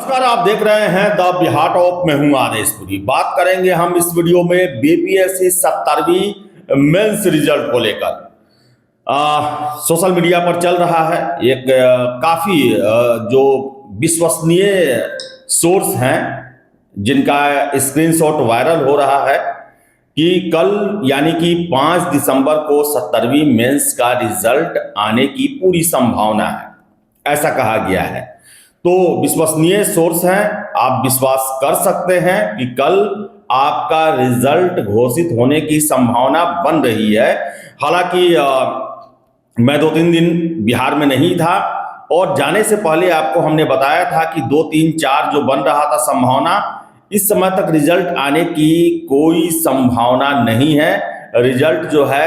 नमस्कार, आप देख रहे हैं द बिहार टॉप में हूं आदेशपुरी। बात करेंगे हम इस वीडियो में बीपीएससी 70वीं मेंस रिजल्ट को लेकर। सोशल मीडिया पर चल रहा है एक काफी जो विश्वसनीय सोर्स हैं जिनका स्क्रीनशॉट वायरल हो रहा है कि कल यानी कि 5 दिसंबर को 70वीं मेंस का रिजल्ट आने की पूरी संभावना है, ऐसा कहा गया है। तो विश्वसनीय सोर्स हैं, आप विश्वास कर सकते हैं कि कल आपका रिजल्ट घोषित होने की संभावना बन रही है। हालांकि मैं 2-3 दिन बिहार में नहीं था और जाने से पहले आपको हमने बताया था कि 2, 3, 4 जो बन रहा था संभावना, इस समय तक रिजल्ट आने की कोई संभावना नहीं है। रिजल्ट जो है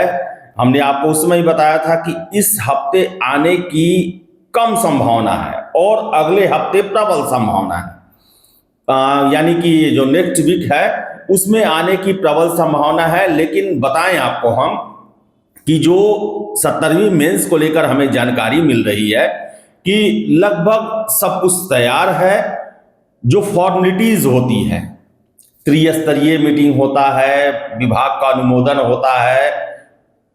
हमने आपको उस समय ही बताया था कि इस हफ्ते आने की कम संभावना है और अगले हफ्ते प्रबल संभावना है, यानी कि जो नेक्स्ट वीक है उसमें आने की प्रबल संभावना है। लेकिन बताएं आपको हम कि जो 70वीं मेंस को लेकर हमें जानकारी मिल रही है कि लगभग सब कुछ तैयार है। जो फॉर्मेलिटीज होती है, त्रिस्तरीय मीटिंग होता है, विभाग का अनुमोदन होता है,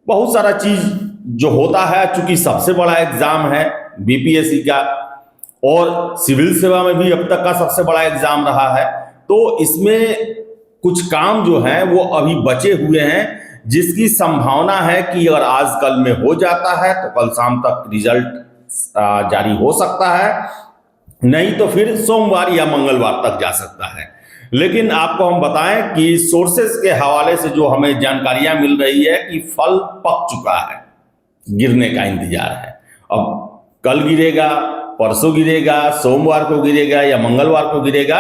बहुत सारा चीज जो होता है। चूंकि सबसे बड़ा एग्जाम है बीपीएससी का और सिविल सेवा में भी अब तक का सबसे बड़ा एग्जाम रहा है, तो इसमें कुछ काम जो है वो अभी बचे हुए हैं, जिसकी संभावना है कि अगर आज कल में हो जाता है तो कल शाम तक रिजल्ट जारी हो सकता है, नहीं तो फिर सोमवार या मंगलवार तक जा सकता है। लेकिन आपको हम बताएं कि सोर्सेस के हवाले से जो हमें जानकारियां मिल रही है कि फल पक चुका है, गिरने का इंतजार है। अब कल गिरेगा, परसों गिरेगा, सोमवार को गिरेगा या मंगलवार को गिरेगा,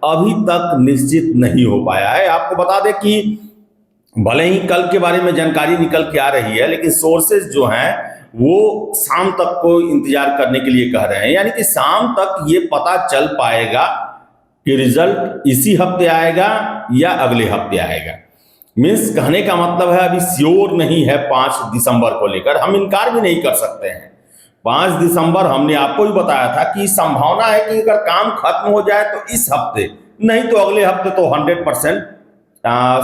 अभी तक निश्चित नहीं हो पाया है। आपको बता दें कि भले ही कल के बारे में जानकारी निकल के आ रही है, लेकिन सोर्सेज जो हैं वो शाम तक को इंतजार करने के लिए कह रहे हैं, यानी कि शाम तक ये पता चल पाएगा कि रिजल्ट इसी हफ्ते आएगा या अगले हफ्ते आएगा। मीन्स कहने का मतलब है अभी श्योर नहीं है 5 दिसंबर को लेकर। हम इनकार भी नहीं कर सकते हैं। 5 दिसंबर हमने आपको भी बताया था कि संभावना है कि अगर काम खत्म हो जाए तो इस हफ्ते, नहीं तो अगले हफ्ते तो 100%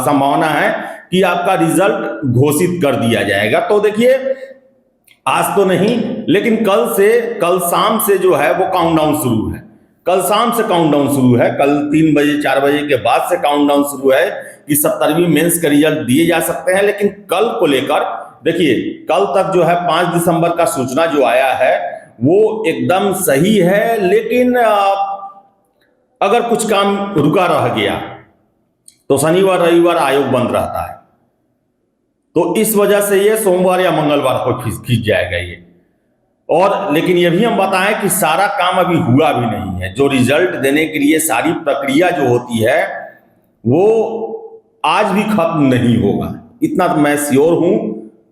संभावना है कि आपका रिजल्ट घोषित कर दिया जाएगा। तो देखिए, आज तो नहीं, लेकिन कल शाम से जो है वो काउंटडाउन शुरू है। कल शाम से काउंटडाउन शुरू है, कल 3 बजे 4 बजे के बाद से काउंटडाउन शुरू है कि 70वीं मेंस के रिजल्ट दिए जा सकते हैं। लेकिन कल को लेकर देखिए, कल तक जो है 5 दिसंबर का सूचना जो आया है वो एकदम सही है। लेकिन अगर कुछ काम रुका रह गया तो शनिवार रविवार आयोग बंद रहता है, तो इस वजह से ये सोमवार या मंगलवार को खींच जाएगा ये। और लेकिन ये भी हम बताएं कि सारा काम अभी हुआ भी नहीं है। जो रिजल्ट देने के लिए सारी प्रक्रिया जो होती है वो आज भी खत्म नहीं होगा, इतना मैं श्योर हूं।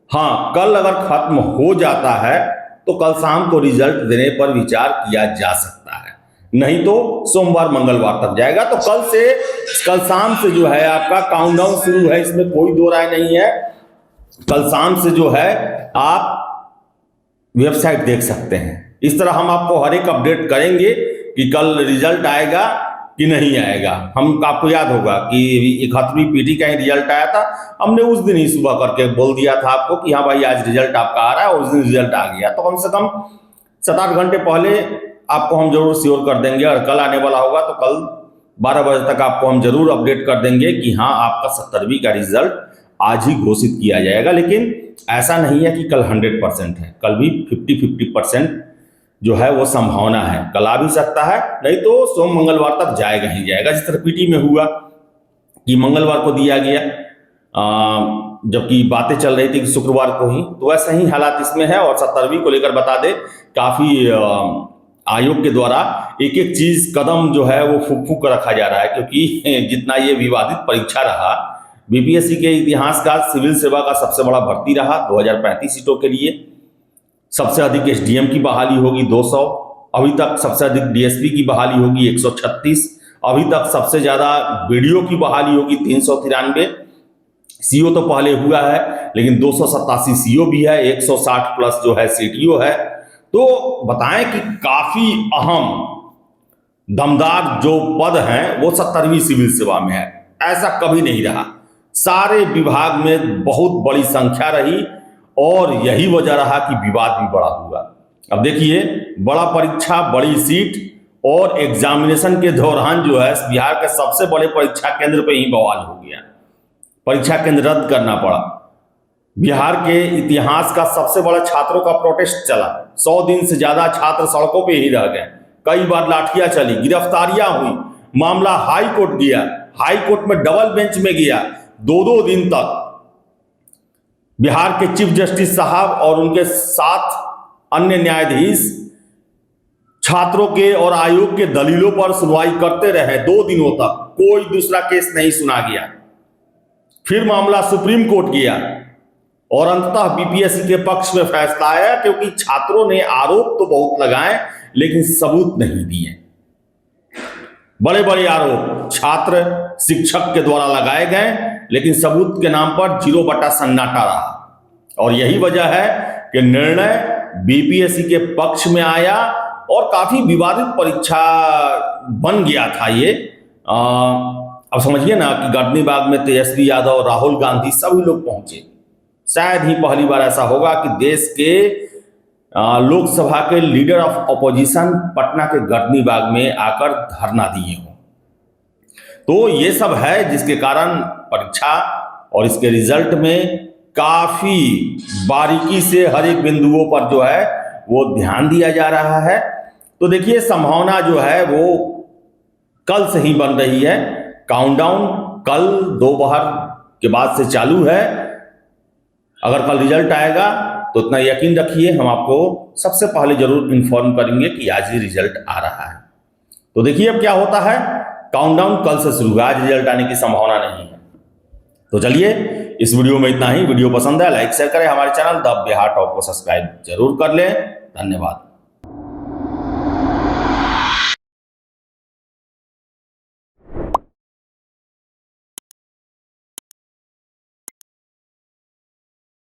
हाँ, कल अगर खत्म हो जाता है तो कल शाम को रिजल्ट देने पर विचार किया जा सकता है, नहीं तो सोमवार मंगलवार तक जाएगा। तो कल शाम से जो है आपका काउंटडाउन शुरू है, इसमें कोई दो राय नहीं है। कल शाम से जो है आप वेबसाइट देख सकते हैं। इस तरह हम आपको हर एक अपडेट करेंगे कि कल रिजल्ट आएगा कि नहीं आएगा। आपको याद होगा कि 71वीं पीटी का ही रिजल्ट आया था, हमने उस दिन ही सुबह करके बोल दिया था आपको कि हाँ भाई आज रिजल्ट आपका आ रहा है, और उस दिन रिजल्ट आ गया। तो कम से कम 7-8 घंटे पहले आपको हम जरूर श्योर कर देंगे। और कल आने वाला होगा तो कल 12 बजे तक आपको हम जरूर अपडेट कर देंगे कि हाँ आपका 70वीं का रिजल्ट आज ही घोषित किया जाएगा। लेकिन ऐसा नहीं है कि कल 100% है, कल भी 50-50% जो है वो संभावना है। कल आ भी सकता है, नहीं तो सोम मंगलवार तक जाएगा ही जाएगा। जिस तरह पीटी में हुआ कि मंगलवार को दिया गया, जबकि बातें चल रही थी कि शुक्रवार को ही, तो वैसा ही हालात इसमें है। और 70वीं को लेकर बता दे, काफी आयोग के द्वारा एक एक चीज कदम जो है वो फूक फूक रखा जा रहा है, क्योंकि जितना ये विवादित परीक्षा रहा, बीपीएससी के इतिहास का सिविल सेवा का सबसे बड़ा भर्ती रहा। 2035 सीटों के लिए सबसे अधिक एसडीएम की बहाली होगी 200, अभी तक सबसे अधिक डीएसपी की बहाली होगी 136, अभी तक सबसे ज्यादा बीडीओ की बहाली होगी 393, सीओ तो पहले हुआ है लेकिन 287 सीओ भी है, 160 प्लस जो है सीटीओ है। तो बताएं कि काफी अहम दमदार जो पद हैं वो 70वीं सिविल सेवा में है। ऐसा कभी नहीं रहा। सारे विभाग में बहुत बड़ी संख्या रही और यही वजह रहा कि विवाद भी बड़ा हुआ। अब देखिए, बड़ा परीक्षा, बड़ी सीट और एग्जामिनेशन के दौरान जो है बिहार के सबसे बड़े परीक्षा केंद्र पे ही बवाल हो गया। परीक्षा केंद्र रद्द करना पड़ा। बिहार के इतिहास का सबसे बड़ा छात्रों का प्रोटेस्ट चला। 100 दिन से ज्यादा छात्र सड़कों पे ही रह गए। कई बार लाठियां चली, गिरफ्तारियां हुई, मामला हाई कोर्ट गया, हाई कोर्ट में डबल बेंच में गया। 2-2 दिन तक बिहार के चीफ जस्टिस साहब और उनके साथ अन्य न्यायाधीश छात्रों के और आयोग के दलीलों पर सुनवाई करते रहे। 2 दिनों तक कोई दूसरा केस नहीं सुना गया। फिर मामला सुप्रीम कोर्ट गया और अंततः बीपीएससी के पक्ष में फैसला आया, क्योंकि छात्रों ने आरोप तो बहुत लगाए लेकिन सबूत नहीं दिए। बड़े बड़े आरोप छात्र शिक्षक के द्वारा लगाए गए, लेकिन सबूत के नाम पर 0 बटा सन्नाटा रहा। और यही वजह है कि निर्णय बीपीएससी के पक्ष में आया और काफी विवादित परीक्षा बन गया था ये। अब समझिए ना कि गर्दनीबाग में तेजस्वी यादव, राहुल गांधी सभी लोग पहुंचे। शायद ही पहली बार ऐसा होगा कि देश के लोकसभा के लीडर ऑफ ऑपोजिशन पटना के गर्दनीबाग में आकर धरना दिए हों। तो ये सब है जिसके कारण परीक्षा और इसके रिजल्ट में काफी बारीकी से हर एक बिंदुओं पर जो है वो ध्यान दिया जा रहा है। तो देखिए, संभावना जो है वो कल से ही बन रही है। काउंटडाउन कल दोपहर के बाद से चालू है। अगर कल रिजल्ट आएगा तो इतना यकीन रखिए, हम आपको सबसे पहले जरूर इन्फॉर्म करेंगे कि आज ही रिजल्ट आ रहा है। तो देखिए अब क्या होता है। काउंटडाउन कल से शुरू है, आज रिजल्ट आने की संभावना नहीं है। तो चलिए, इस वीडियो में इतना ही। वीडियो पसंद है लाइक शेयर करें, हमारे चैनल द बिहार टॉप को सब्सक्राइब जरूर कर लें। धन्यवाद।